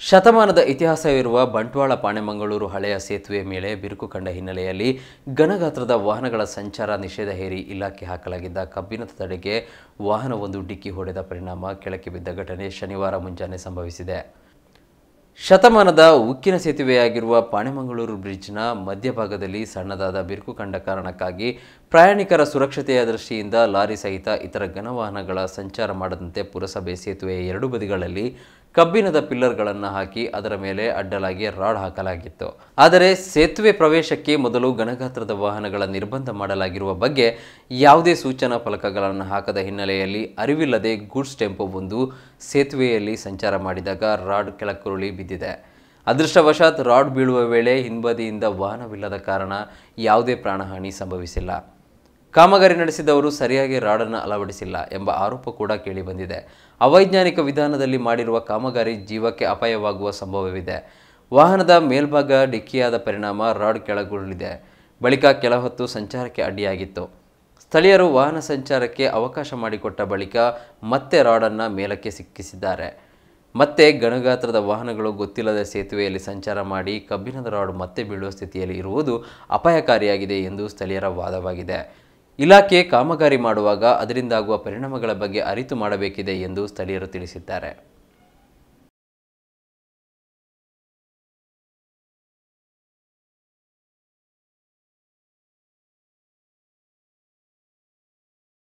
ಶತಮಾನದ ಇತಿಹಾಸವಿರುವ ಬಂಟ್ವಾಳ ಪಾಣೆಮಂಗಳೂರು ಹಳೆಯ ಸೇತುವೆ ಮೇಲೆ ಬಿರುಕು ಕಂಡ ಹಿನ್ನೆಲೆಯಲ್ಲಿ ಘನಗಾತ್ರದ ವಾಹನಗಳ ಸಂಚಾರ ನಿಷೇಧ ಹೇರಿ ಇಲಾಖೆ ಹಾಕಲಾಗಿದ್ದ ಕಬ್ಬಿಣದ ತಡೆಗೆ ವಾಹನವೊಂದು ಡಿಕ್ಕಿ ಹೊಡೆದ ಪರಿಣಾಮ ಕೆಳಕ್ಕೆ ಬಿದ್ದ ಘಟನೆ ಶನಿವಾರ ಮುಂಜಾನೆ ಸಂಭವಿಸಿದೆ. ಶತಮಾನದ ಉಕ್ಕಿನ ಸೇತುವೆಯಾಗಿರುವ ಪಾಣೆಮಂಗಳೂರು ಬ್ರಿಡ್ಜ್ನ ಮಧ್ಯಭಾಗದಲ್ಲಿ ಸಣ್ಣದಾದ ಬಿರುಕು ಕಂಡ ಕಾರಣಕ್ಕಾಗಿ ಪ್ರಯಾಣಿಕರ ಸುರಕ್ಷತೆಯ ದೃಷ್ಟಿಯಿಂದ ಲಾರಿ ಸಹಿತ ಇತರ ಘನವಾಹನಗಳ ಸಂಚಾರ ಮಾಡದಂತೆ ಪುರಸಭೆ ಸೇತುವೆಯ ಎರಡು ಬದಿಗಳಲ್ಲಿ ಕಬ್ಬಿಣದ ಪಿಲ್ಲರ್ಗಳನ್ನು ಹಾಕಿ ಅದರ ಮೇಲೆ ಅಡ್ಡಲಾಗಿ ರಾಡ್ ಹಾಕಲಾಗಿತ್ತು. ಆದರೆ ಸೇತುವೆ ಪ್ರವೇಶಕ್ಕೆ ಮೊದಲು ಘನಗಾತ್ರದ ವಾಹನಗಳ ನಿರ್ಬಂಧ ಮಾಡಲಾಗಿರುವ ಬಗ್ಗೆ ಯಾವುದೇ ಸೂಚನಾ ಫಲಕಗಳನ್ನು ಹಾಕದ ಹಿನ್ನೆಲೆಯಲ್ಲಿ ಅರಿವಿಲ್ಲದೆ ಗೂಡ್ಸ್ ಟೆಂಪೋವೊಂದು ಸೇತುವೆಯಲ್ಲಿ ಸಂಚಾರ ಮಾಡಿದಾಗ ರಾಡ್ ಕೆಳಕ್ಕುರುಳಿ ಬಿದ್ದಿದೆ. ಅದೃಷ್ಟವಶಾತ್ ರಾಡ್ ಬೀಳುವ ವೇಳೆ ಹಿಂಬದಿಯಿಂದ ವಾಹನವಿಲ್ಲದ ಕಾರಣ ಯಾವುದೇ ಪ್ರಾಣಹಾನಿ ಸಂಭವಿಸಿಲ್ಲ. ಕಾಮಗಾರಿ ನಡೆಸಿದವರು ಸರಿಯಾಗಿ ರಾಡನ್ನು ಅಳವಡಿಸಿಲ್ಲ ಎಂಬ ಆರೋಪ ಕೂಡ ಕೇಳಿಬಂದಿದೆ. ಅವೈಜ್ಞಾನಿಕ ವಿಧಾನದಲ್ಲಿ ಮಾಡಿರುವ ಕಾಮಗಾರಿ ಜೀವಕ್ಕೆ ಅಪಾಯವಾಗುವ ಸಂಭವವಿದೆ. ವಾಹನದ ಮೇಲ್ಭಾಗ ಡಿಕ್ಕಿಯಾದ ಪರಿಣಾಮ ರಾಡ್ ಕೆಳಗುರುಳಿದೆ. ಬಳಿಕ ಕೆಲ ಹೊತ್ತು ಸಂಚಾರಕ್ಕೆ ಅಡ್ಡಿಯಾಗಿತ್ತು. ಸ್ಥಳೀಯರು ವಾಹನ ಸಂಚಾರಕ್ಕೆ ಅವಕಾಶ ಮಾಡಿಕೊಟ್ಟ ಬಳಿಕ ಮತ್ತೆ ರಾಡನ್ನು ಮೇಲಕ್ಕೆ ಸಿಕ್ಕಿಸಿದ್ದಾರೆ. ಮತ್ತೆ ಘನಗಾತ್ರದ ವಾಹನಗಳು ಗೊತ್ತಿಲ್ಲದ ಸೇತುವೆಯಲ್ಲಿ ಸಂಚಾರ ಮಾಡಿ ಕಬ್ಬಿಣದ ರಾಡ್ ಮತ್ತೆ ಬೀಳುವ ಸ್ಥಿತಿಯಲ್ಲಿ ಇರುವುದು ಅಪಾಯಕಾರಿಯಾಗಿದೆ ಎಂದು ಸ್ಥಳೀಯರ ವಾದವಾಗಿದೆ. ಇಲಾಖೆ ಕಾಮಗಾರಿ ಮಾಡುವಾಗ ಅದರಿಂದಾಗುವ ಪರಿಣಾಮಗಳ ಬಗ್ಗೆ ಅರಿತು ಮಾಡಬೇಕಿದೆ ಎಂದು ಸ್ಥಳೀಯರು ತಿಳಿಸಿದ್ದಾರೆ.